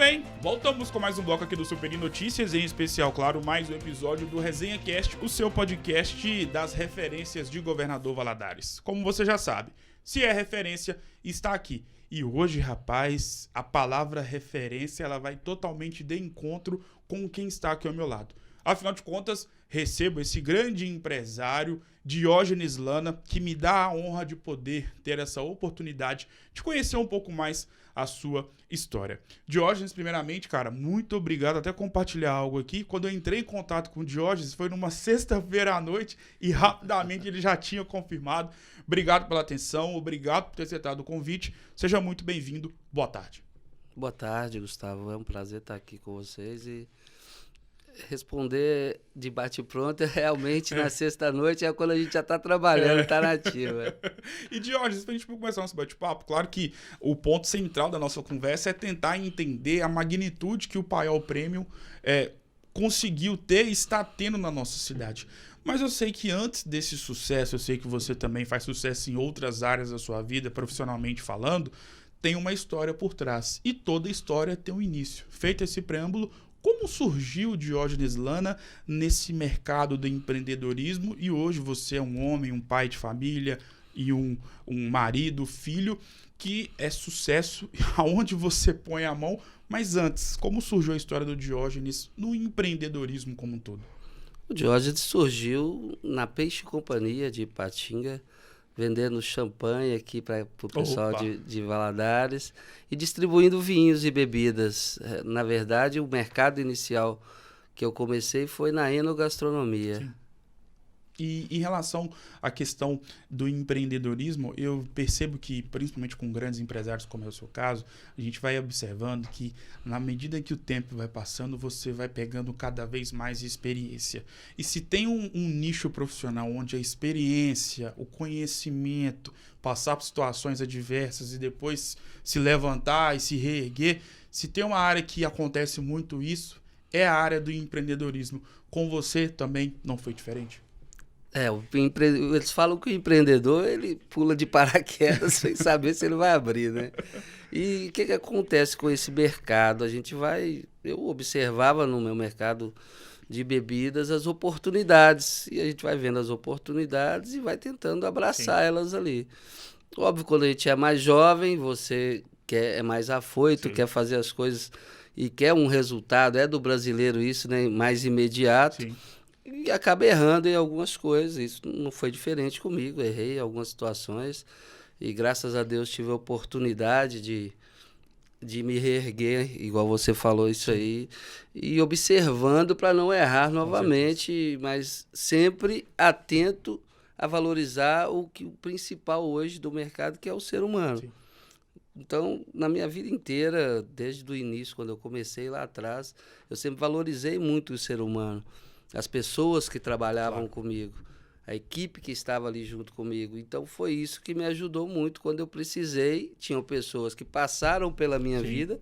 bem, voltamos com mais um bloco aqui do Super Notícias, em especial, claro, mais um episódio do Resenha Cast, o seu podcast das referências de Governador Valadares. Como você já sabe, se é referência, está aqui. E hoje, rapaz, a palavra referência, ela vai totalmente de encontro com quem está aqui ao meu lado. Afinal de contas, recebo esse grande empresário, Diógenes Lana, que me dá a honra de poder ter essa oportunidade de conhecer um pouco mais a sua história. Diógenes, primeiramente, cara, muito obrigado. Até compartilhar algo aqui. Quando eu entrei em contato com o Diógenes, foi numa sexta-feira à noite e rapidamente ele já tinha confirmado. Obrigado pela atenção, obrigado por ter aceitado o convite. Seja muito bem-vindo. Boa tarde. Boa tarde, Gustavo. É um prazer estar aqui com vocês e responder de bate-pronto realmente na sexta-noite é quando a gente já está trabalhando, está na ativa. E Diógenes, para a gente começar nosso bate-papo, claro que o ponto central da nossa conversa é tentar entender a magnitude que o Paiol Premium conseguiu ter e está tendo na nossa cidade. Mas eu sei que antes desse sucesso, eu sei que você também faz sucesso em outras áreas da sua vida, profissionalmente falando, tem uma história por trás. E toda história tem um início. Feito esse preâmbulo, como surgiu o Diógenes Lana nesse mercado do empreendedorismo e hoje você é um homem, um pai de família e um marido, filho, que é sucesso aonde você põe a mão. Mas antes, como surgiu a história do Diógenes no empreendedorismo como um todo? O Diógenes surgiu na Peixe Companhia de Ipatinga, vendendo champanhe aqui para o pessoal de Valadares e distribuindo vinhos e bebidas. Na verdade, o mercado inicial que eu comecei foi na enogastronomia. Sim. E em relação à questão do empreendedorismo, eu percebo que, principalmente com grandes empresários, como é o seu caso, a gente vai observando que, na medida que o tempo vai passando, você vai pegando cada vez mais experiência. E se tem um nicho profissional onde a experiência, o conhecimento, passar por situações adversas e depois se levantar e se reerguer, se tem uma área que acontece muito isso, é a área do empreendedorismo. Com você também não foi diferente? Eles falam que o empreendedor ele pula de paraquedas sem saber se ele vai abrir, né? E o que acontece com esse mercado? Eu observava no meu mercado de bebidas as oportunidades, e a gente vai vendo as oportunidades e vai tentando abraçar elas ali. Óbvio, quando a gente é mais jovem, você é mais afoito, quer fazer as coisas e quer um resultado, é do brasileiro isso, né? Mais imediato. Sim. E acaba errando em algumas coisas. Isso não foi diferente comigo. Errei em algumas situações e graças a Deus tive a oportunidade de me reerguer, igual você falou isso aí, e observando para não errar novamente, mas sempre atento a valorizar o principal hoje do mercado, que é o ser humano. Sim. Então, na minha vida inteira, desde o início, quando eu comecei lá atrás, eu sempre valorizei muito o ser humano. As pessoas que trabalhavam comigo, a equipe que estava ali junto comigo. Então, foi isso que me ajudou muito quando eu precisei. Tinham pessoas que passaram pela minha vida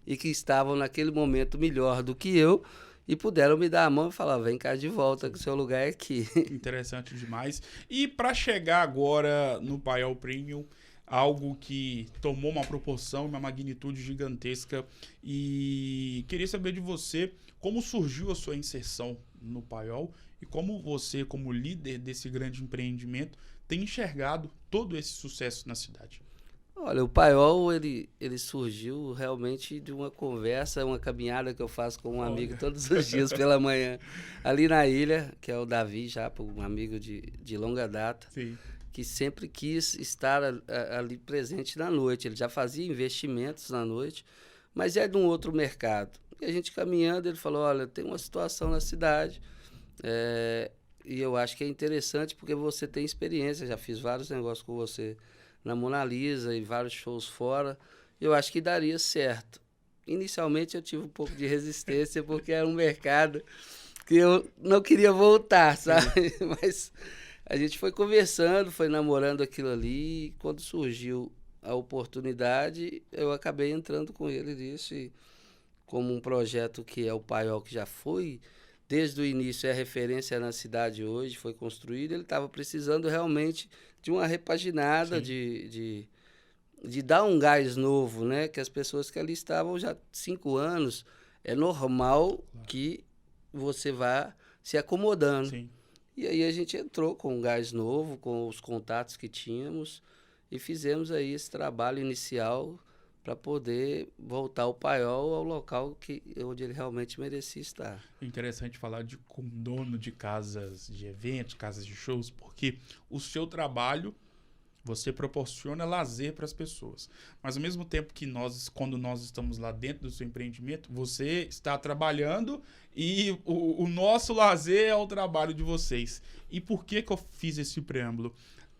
e que estavam naquele momento melhor do que eu e puderam me dar a mão e falar, vem cá de volta, que o seu lugar é aqui. Interessante demais. E para chegar agora no Paiol Premium, algo que tomou uma proporção, uma magnitude gigantesca, e queria saber de você como surgiu a sua inserção no Paiol e como você, como líder desse grande empreendimento, tem enxergado todo esse sucesso na cidade. Olha, o Paiol, ele surgiu realmente de uma conversa, uma caminhada que eu faço com um amigo todos os dias pela manhã, ali na ilha, que é o Davi, já um amigo de longa data. Sim. Que sempre quis estar ali presente na noite. Ele já fazia investimentos na noite, mas é de um outro mercado. E a gente caminhando, ele falou, olha, tem uma situação na cidade e eu acho que é interessante porque você tem experiência, já fiz vários negócios com você na Mona Lisa e vários shows fora, eu acho que daria certo. Inicialmente eu tive um pouco de resistência porque era um mercado que eu não queria voltar, sabe? Mas a gente foi conversando, foi namorando aquilo ali, e quando surgiu a oportunidade, eu acabei entrando com ele nisso, e como um projeto que é o Paiol, que já foi, desde o início, é referência na cidade hoje, foi construído, ele estava precisando realmente de uma repaginada, de dar um gás novo, né? Que as pessoas que ali estavam já há 5 anos, é normal que você vá se acomodando. Sim. E aí a gente entrou com um gás novo, com os contatos que tínhamos e fizemos aí esse trabalho inicial para poder voltar o Paiol ao local onde ele realmente merecia estar. É interessante falar com dono de casas de eventos, casas de shows, porque o seu trabalho, você proporciona lazer para as pessoas. Mas ao mesmo tempo que quando nós estamos lá dentro do seu empreendimento, você está trabalhando e o nosso lazer é o trabalho de vocês. E por que eu fiz esse preâmbulo?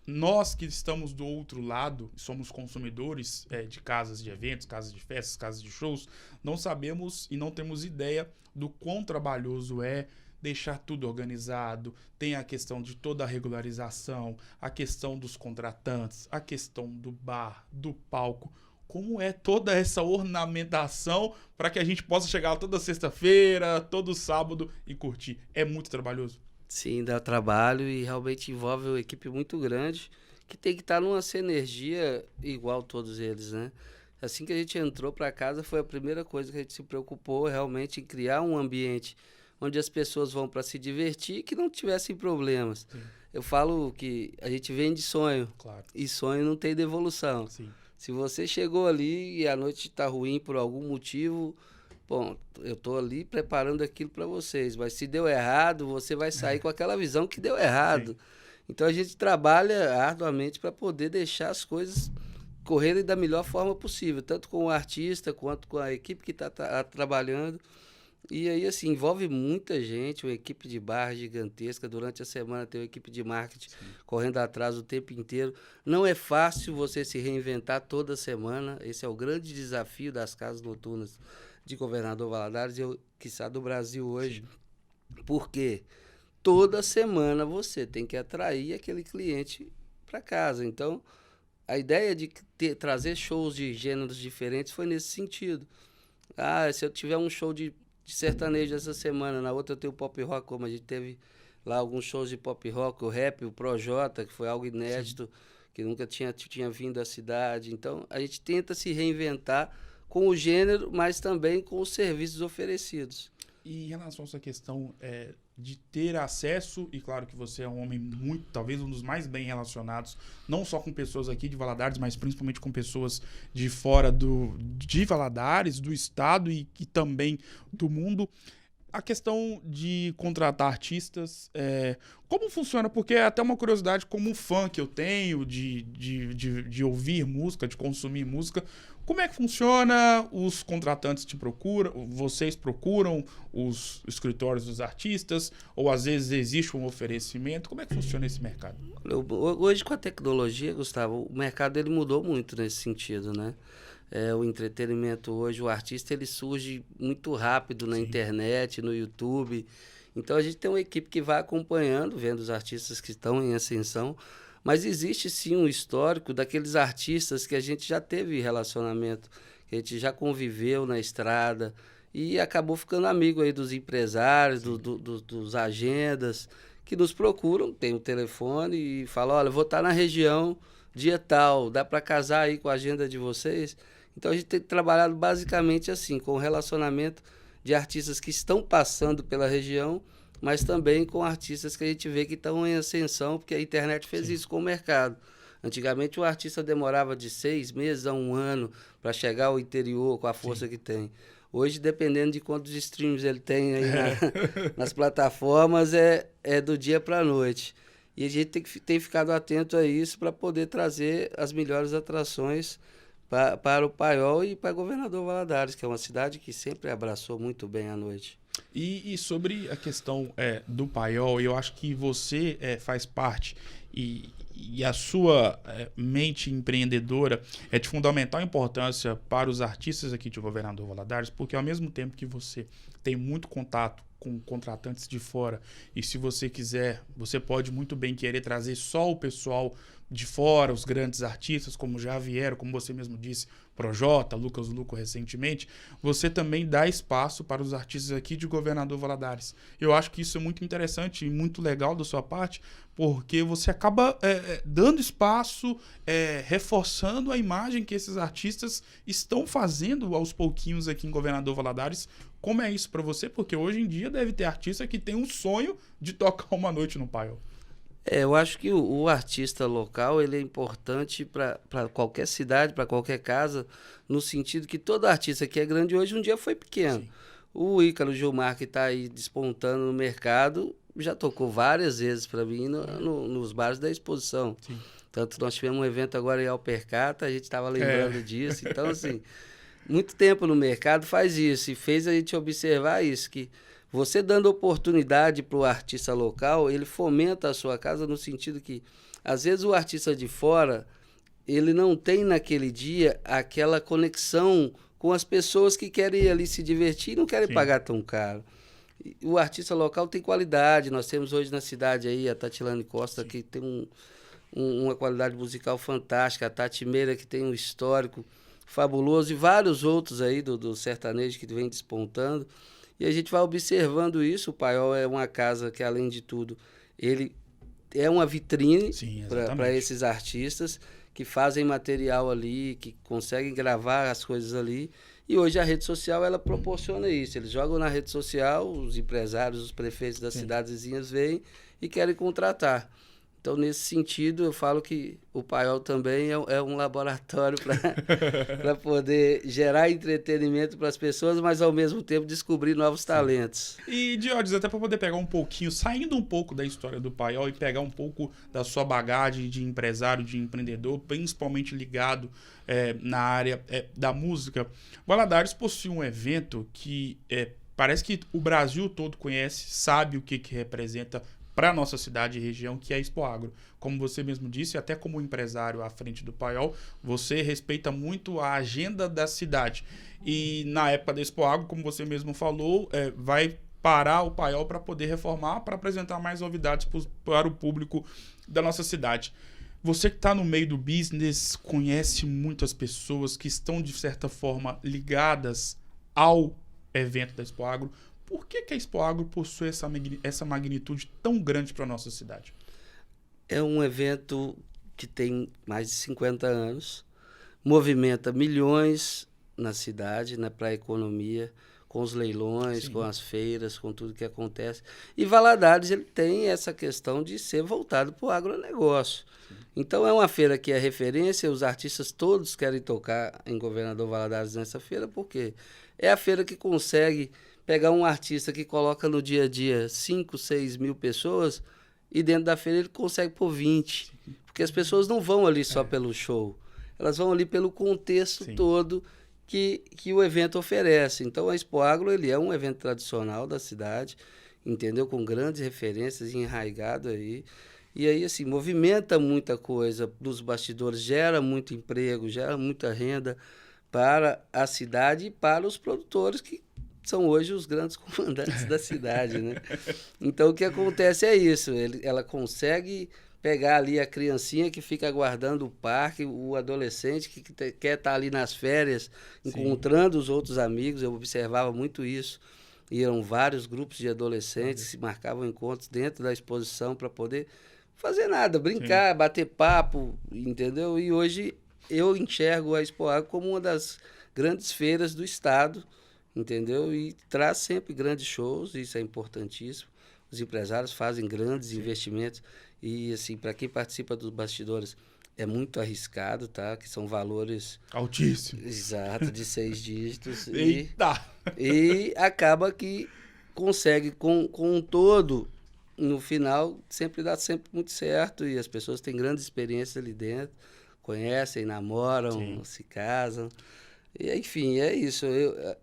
Nós que estamos do outro lado, somos consumidores de casas de eventos, casas de festas, casas de shows, não sabemos e não temos ideia do quão trabalhoso é deixar tudo organizado. Tem a questão de toda a regularização, a questão dos contratantes, a questão do bar, do palco. Como é toda essa ornamentação para que a gente possa chegar lá toda sexta-feira, todo sábado e curtir? É muito trabalhoso. Sim, dá trabalho e realmente envolve uma equipe muito grande que tem que estar numa sinergia igual todos eles, né? Assim que a gente entrou para casa, foi a primeira coisa que a gente se preocupou realmente em criar um ambiente onde as pessoas vão para se divertir e que não tivessem problemas. Sim. Eu falo que a gente vende sonho, Claro. E sonho não tem devolução. Sim. Se você chegou ali e a noite está ruim por algum motivo, bom, eu estou ali preparando aquilo para vocês, mas se deu errado, você vai sair com aquela visão que deu errado. Sim. Então a gente trabalha arduamente para poder deixar as coisas correrem da melhor forma possível, tanto com o artista quanto com a equipe que está trabalhando. E aí, assim, envolve muita gente, uma equipe de bar gigantesca. Durante a semana tem uma equipe de marketing correndo atrás o tempo inteiro. Não é fácil você se reinventar toda semana. Esse é o grande desafio das casas noturnas de Governador Valadares e, quiçá, do Brasil hoje. Sim. Porque toda semana você tem que atrair aquele cliente para casa. Então, a ideia de trazer shows de gêneros diferentes foi nesse sentido. Se eu tiver um show de sertanejo essa semana, na outra eu tenho pop rock, como a gente teve lá alguns shows de pop rock, o rap, o Projota, que foi algo inédito, que nunca tinha vindo à cidade. Então, a gente tenta se reinventar com o gênero, mas também com os serviços oferecidos. E em relação a essa questão de ter acesso, e claro que você é um homem muito, talvez um dos mais bem relacionados, não só com pessoas aqui de Valadares, mas principalmente com pessoas de fora de Valadares, do estado e também do mundo. A questão de contratar artistas, como funciona? Porque é até uma curiosidade como fã que eu tenho de ouvir música, de consumir música. Como é que funciona? Os contratantes te procuram, vocês procuram os escritórios dos artistas, ou às vezes existe um oferecimento? Como é que funciona esse mercado? Hoje, com a tecnologia, Gustavo, o mercado ele mudou muito nesse sentido, né? O entretenimento hoje, o artista ele surge muito rápido na internet, no YouTube. Então a gente tem uma equipe que vai acompanhando, vendo os artistas que estão em ascensão, mas existe sim um histórico daqueles artistas que a gente já teve relacionamento, que a gente já conviveu na estrada e acabou ficando amigo aí dos empresários, dos agendas, que nos procuram, tem o telefone e falam, olha, vou estar na região, dia tal, dá para casar aí com a agenda de vocês? Então a gente tem trabalhado basicamente assim, com o relacionamento de artistas que estão passando pela região, mas também com artistas que a gente vê que estão em ascensão, porque a internet fez isso com o mercado. Antigamente o artista demorava de 6 meses a 1 ano para chegar ao interior com a força que tem. Hoje, dependendo de quantos streams ele tem aí nas plataformas, é do dia para a noite. E a gente tem ficado atento a isso para poder trazer as melhores atrações para o Paiol e para Governador Valadares, que é uma cidade que sempre abraçou muito bem a noite. E sobre a questão do Paiol, eu acho que você faz parte e a sua mente empreendedora é de fundamental importância para os artistas aqui de Governador Valadares, porque ao mesmo tempo que você tem muito contato com contratantes de fora. E se você quiser, você pode muito bem querer trazer só o pessoal de fora, os grandes artistas, como já vieram, como você mesmo disse, Projota, Lucas Luco recentemente, você também dá espaço para os artistas aqui de Governador Valadares. Eu acho que isso é muito interessante e muito legal da sua parte, porque você acaba dando espaço, reforçando a imagem que esses artistas estão fazendo aos pouquinhos aqui em Governador Valadares. Como é isso para você? Porque hoje em dia deve ter artista que tem um sonho de tocar uma noite no Paiol. Eu acho que o artista local ele é importante para qualquer cidade, para qualquer casa, no sentido que todo artista que é grande hoje um dia foi pequeno. Sim. O Ícaro Gilmar, que está aí despontando no mercado, já tocou várias vezes para mim nos bares da exposição. Sim. Tanto nós tivemos um evento agora em Alpercata, a gente estava lembrando disso. Então, assim, muito tempo no mercado faz isso e fez a gente observar isso, que você dando oportunidade para o artista local, ele fomenta a sua casa no sentido que, às vezes, o artista de fora, ele não tem naquele dia aquela conexão com as pessoas que querem ir ali se divertir e não querem pagar tão caro. O artista local tem qualidade. Nós temos hoje na cidade aí a Tatilane Costa, que tem uma qualidade musical fantástica, a Tati Meira, que tem um histórico fabuloso, e vários outros aí do sertanejo que vem despontando. E a gente vai observando isso. O Paiol é uma casa que, além de tudo, ele é uma vitrine para esses artistas que fazem material ali, que conseguem gravar as coisas ali. E hoje a rede social ela proporciona isso. Eles jogam na rede social, os empresários, os prefeitos das cidades vizinhas veem e querem contratar. Então, nesse sentido, eu falo que o Paiol também é um laboratório para poder gerar entretenimento para as pessoas, mas, ao mesmo tempo, descobrir novos talentos. E, Diógenes, até para poder pegar um pouquinho, saindo um pouco da história do Paiol e pegar um pouco da sua bagagem de empresário, de empreendedor, principalmente ligado na área da música, Valadares possui um evento que parece que o Brasil todo conhece, sabe o que representa para a nossa cidade e região, que é a Expoagro. Como você mesmo disse, até como empresário à frente do Paiol, você respeita muito a agenda da cidade. E na época da Expoagro, como você mesmo falou, vai parar o Paiol para poder reformar, para apresentar mais novidades para o público da nossa cidade. Você que está no meio do business, conhece muitas pessoas que estão, de certa forma, ligadas ao evento da Expoagro. Por que a Expoagro possui essa magnitude tão grande para a nossa cidade? É um evento que tem mais de 50 anos, movimenta milhões na cidade, para a economia, com os leilões, com as feiras, com tudo que acontece. E Valadares ele tem essa questão de ser voltado para o agronegócio. Então é uma feira que é referência, os artistas todos querem tocar em Governador Valadares nessa feira, porque é a feira que consegue pegar um artista que coloca no dia a dia 5, 6 mil pessoas e dentro da feira ele consegue pôr 20. Porque as pessoas não vão ali só pelo show. Elas vão ali pelo contexto todo que o evento oferece. Então a Expoagro ele é um evento tradicional da cidade, entendeu? Com grandes referências, enraizado aí. E aí, assim, movimenta muita coisa dos bastidores, gera muito emprego, gera muita renda para a cidade e para os produtores que são hoje os grandes comandantes da cidade, né? Então, o que acontece é isso. Ela consegue pegar ali a criancinha que fica aguardando o parque, o adolescente que quer estar ali nas férias, encontrando os outros amigos. Eu observava muito isso. Iam vários grupos de adolescentes que marcavam encontros dentro da exposição para poder fazer nada, brincar, bater papo, entendeu? E hoje eu enxergo a Expoagro como uma das grandes feiras do estado, entendeu? E traz sempre grandes shows, isso é importantíssimo. Os empresários fazem grandes investimentos e, assim, para quem participa dos bastidores, é muito arriscado, tá? Que são valores altíssimos. Exato, de 6 dígitos. Eita! E acaba que consegue, com um todo, no final, sempre dá muito certo e as pessoas têm grandes experiências ali dentro, conhecem, namoram, se casam. E, enfim, é isso.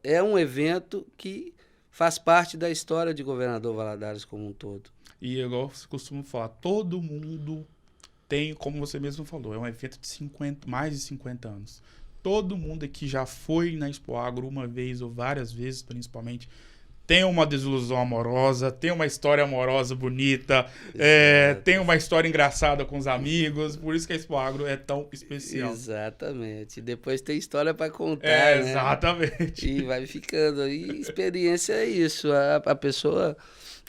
É um evento que faz parte da história de Governador Valadares como um todo. E igual você costuma falar, todo mundo tem, como você mesmo falou, é um evento de mais de 50 anos. Todo mundo aqui já foi na Expoagro uma vez ou várias vezes, principalmente, tem uma desilusão amorosa, tem uma história amorosa bonita, tem uma história engraçada com os amigos, por isso que a Expo Agro é tão especial. Exatamente. Depois tem história para contar, né? Exatamente. E vai ficando. E experiência é isso. A pessoa,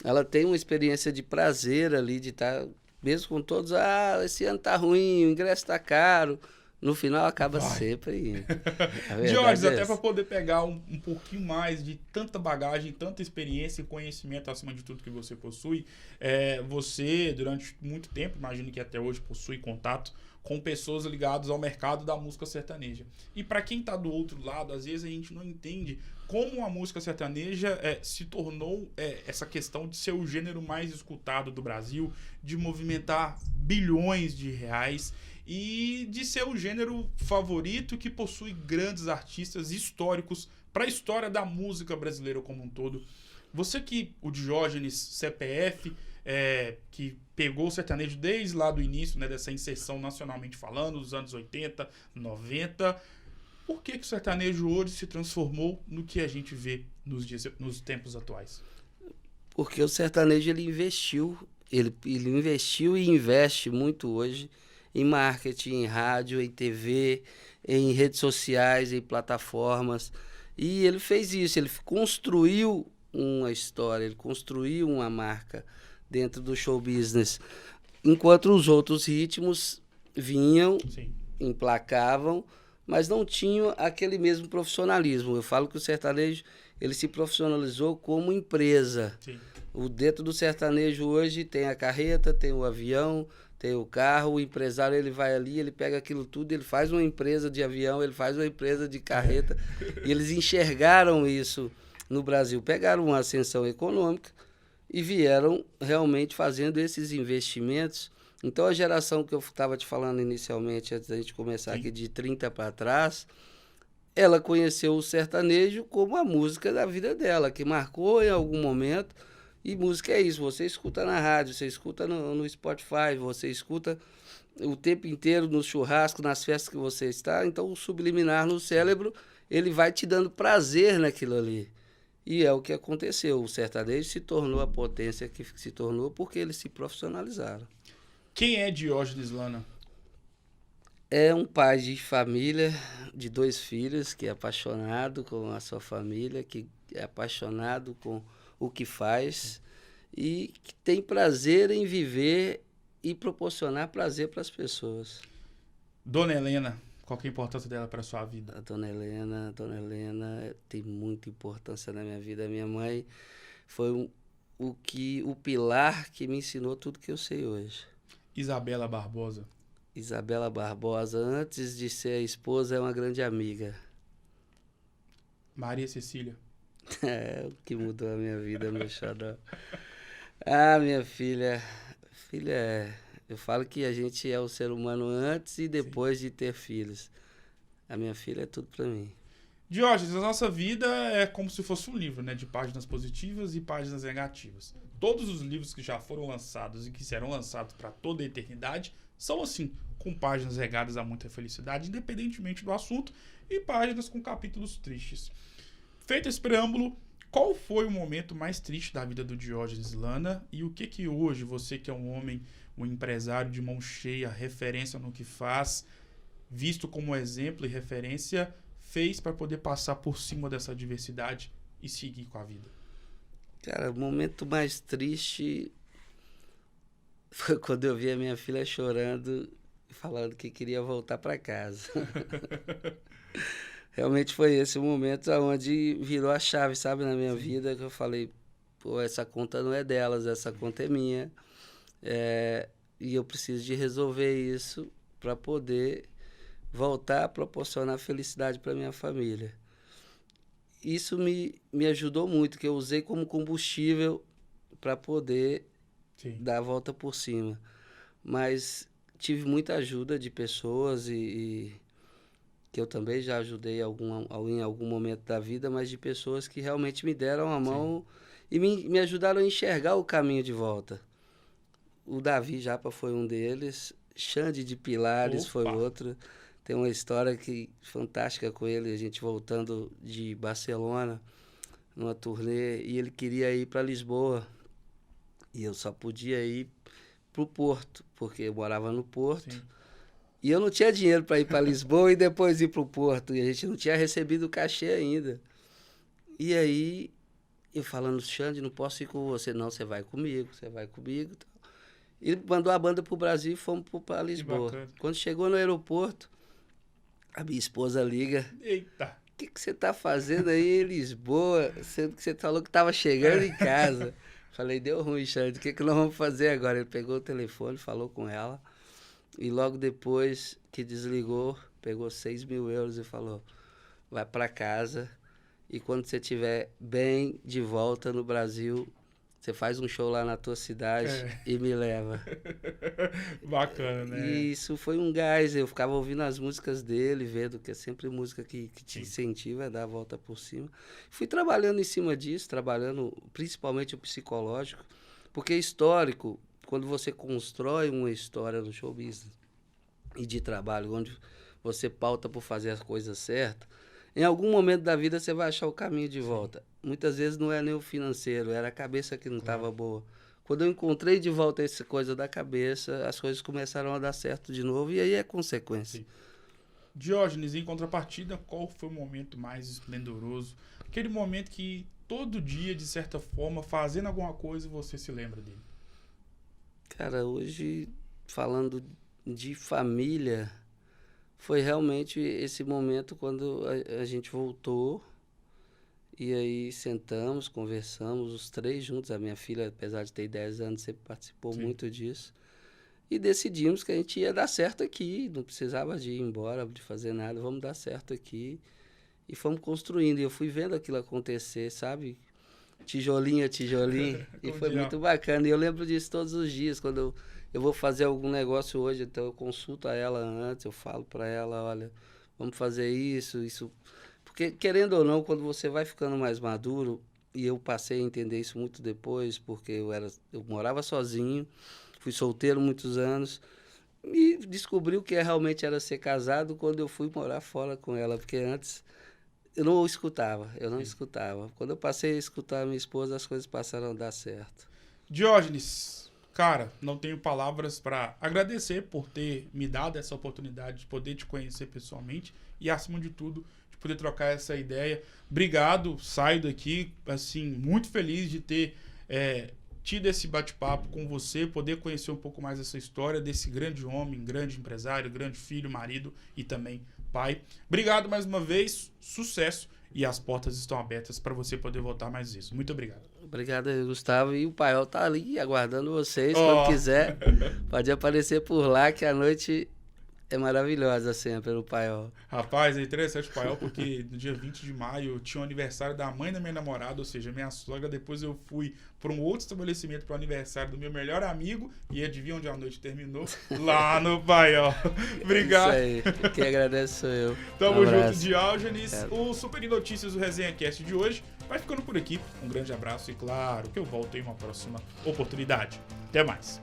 ela tem uma experiência de prazer ali, de estar, mesmo com todos, esse ano tá ruim, o ingresso tá caro. No final acaba sempre indo. Diógenes, até para poder pegar um pouquinho mais de tanta bagagem, tanta experiência e conhecimento acima de tudo que você possui, você, durante muito tempo, imagino que até hoje possui contato com pessoas ligadas ao mercado da música sertaneja. E para quem está do outro lado, às vezes a gente não entende como a música sertaneja se tornou essa questão de ser o gênero mais escutado do Brasil, de movimentar bilhões de reais e de ser o gênero favorito que possui grandes artistas históricos para a história da música brasileira como um todo. Você que, o Diógenes CPF, que pegou o sertanejo desde lá do início, né, dessa inserção nacionalmente falando, dos anos 80, 90, por que o sertanejo hoje se transformou no que a gente vê nos tempos atuais? Porque o sertanejo ele investiu e investe muito hoje em marketing, em rádio, em TV, em redes sociais, em plataformas. E ele fez isso, ele construiu uma história, ele construiu uma marca dentro do show business. Enquanto os outros ritmos vinham, sim, emplacavam, mas não tinham aquele mesmo profissionalismo. Eu falo que o sertanejo ele se profissionalizou como empresa. Sim. Dentro do sertanejo hoje tem a carreta, tem o avião, tem o carro, o empresário ele vai ali, ele pega aquilo tudo, ele faz uma empresa de avião, ele faz uma empresa de carreta, e eles enxergaram isso no Brasil, pegaram uma ascensão econômica e vieram realmente fazendo esses investimentos. Então a geração que eu estava te falando inicialmente, antes da gente começar aqui, de 30 para trás, ela conheceu o sertanejo como a música da vida dela, que marcou em algum momento. E música é isso, você escuta na rádio, você escuta no Spotify, você escuta o tempo inteiro no churrasco, nas festas que você está. Então o subliminar no cérebro, ele vai te dando prazer naquilo ali. E é o que aconteceu, o sertanejo se tornou a potência que se tornou porque eles se profissionalizaram. Quem é Diógenes Lana? É um pai de família, de 2 filhos, que é apaixonado com a sua família, que é apaixonado com o que faz e que tem prazer em viver e proporcionar prazer para as pessoas. Dona Helena, qual que é a importância dela para a sua vida? A Dona Helena tem muita importância na minha vida. A minha mãe foi o pilar que me ensinou tudo que eu sei hoje. Isabela Barbosa. Isabela Barbosa, antes de ser a esposa, é uma grande amiga. Maria Cecília. É o que mudou a minha vida, meu xodó. Minha filha, eu falo que a gente é o ser humano antes e depois de ter filhos. A minha filha é tudo para mim. Diógenes, a nossa vida é como se fosse um livro, né, de páginas positivas e páginas negativas. Todos os livros que já foram lançados e que serão lançados para toda a eternidade são assim, com páginas regadas a muita felicidade, independentemente do assunto, e páginas com capítulos tristes. Feito esse preâmbulo, qual foi o momento mais triste da vida do Diógenes Lana e o que hoje, você que é um homem, um empresário de mão cheia, referência no que faz, visto como exemplo e referência, fez para poder passar por cima dessa adversidade e seguir com a vida? Cara, o momento mais triste foi quando eu vi a minha filha chorando, falando que queria voltar para casa. Realmente foi esse o momento onde virou a chave, sabe, na minha vida, que eu falei, pô, essa conta não é delas, essa conta é minha. E eu preciso de resolver isso para poder voltar a proporcionar felicidade para minha família. Isso me ajudou muito, que eu usei como combustível para poder dar a volta por cima. Mas tive muita ajuda de pessoas e que eu também já ajudei em algum momento da vida, mas de pessoas que realmente me deram a mão e me ajudaram a enxergar o caminho de volta. O Davi Japa foi um deles, Xande de Pilares foi outro. Tem uma história fantástica com ele, a gente voltando de Barcelona, numa turnê, e ele queria ir para Lisboa. E eu só podia ir pro Porto, porque eu morava no Porto. Sim. E eu não tinha dinheiro para ir para Lisboa e depois ir pro Porto. E a gente não tinha recebido o cachê ainda. E aí, eu falando, Xande, não posso ir com você. Não, você vai comigo. Ele mandou a banda pro Brasil e fomos para Lisboa. Quando chegou no aeroporto, a minha esposa liga. Eita! O que você tá fazendo aí em Lisboa? Sendo que você falou que tava chegando em casa. Falei, deu ruim, Xande. O que nós vamos fazer agora? Ele pegou o telefone, falou com ela. E logo depois que desligou, pegou 6 mil euros e falou, vai para casa e quando você estiver bem de volta no Brasil, você faz um show lá na tua cidade e me leva. Bacana, né? E isso foi um gás, eu ficava ouvindo as músicas dele, vendo que é sempre música que te incentiva a dar a volta por cima. Fui trabalhando em cima disso, trabalhando principalmente o psicológico, porque histórico, quando você constrói uma história no show business e de trabalho, onde você pauta por fazer as coisas certas, em algum momento da vida você vai achar o caminho de volta. Muitas vezes não é nem o financeiro, era a cabeça que não estava boa. Quando eu encontrei de volta essa coisa da cabeça, as coisas começaram a dar certo de novo e aí é consequência. Sim. Diógenes, em contrapartida, qual foi o momento mais esplendoroso? Aquele momento que todo dia, de certa forma, fazendo alguma coisa, você se lembra dele? Cara, hoje, falando de família, foi realmente esse momento quando a gente voltou e aí sentamos, conversamos, os três juntos. A minha filha, apesar de ter 10 anos, sempre participou muito disso. E decidimos que a gente ia dar certo aqui, não precisava de ir embora, de fazer nada, vamos dar certo aqui. E fomos construindo, e eu fui vendo aquilo acontecer, sabe? Tijolinho a tijolinho, e foi muito bacana. E eu lembro disso todos os dias, quando eu vou fazer algum negócio hoje, então eu consulto a ela antes, eu falo para ela, olha, vamos fazer isso. Porque, querendo ou não, quando você vai ficando mais maduro, e eu passei a entender isso muito depois, porque eu morava sozinho, fui solteiro muitos anos, e descobri o que realmente era ser casado quando eu fui morar fora com ela, porque antes eu não escutava. Quando eu passei a escutar a minha esposa, as coisas passaram a dar certo. Diógenes, cara, não tenho palavras para agradecer por ter me dado essa oportunidade de poder te conhecer pessoalmente e, acima de tudo, de poder trocar essa ideia. Obrigado, saio daqui, assim, muito feliz de ter tido esse bate-papo com você, poder conhecer um pouco mais essa história desse grande homem, grande empresário, grande filho, marido e também pai. Obrigado mais uma vez, sucesso, e as portas estão abertas para você poder voltar mais vezes. Muito obrigado. Obrigado, Gustavo. E o Paiol tá ali aguardando vocês. Quando quiser, pode aparecer por lá, que a noite é maravilhosa sempre no Paiol. Rapaz, é interessante o Paiol, porque no dia 20 de maio tinha o aniversário da mãe da minha namorada, ou seja, minha sogra. Depois eu fui para um outro estabelecimento para o aniversário do meu melhor amigo, e adivinha onde a noite terminou? Lá no Paiol. Obrigado. Isso aí, quem agradece sou eu. Tamo junto, Diógenes. O Super Notícias do Resenha Cast de hoje vai ficando por aqui. Um grande abraço e claro que eu volto em uma próxima oportunidade. Até mais.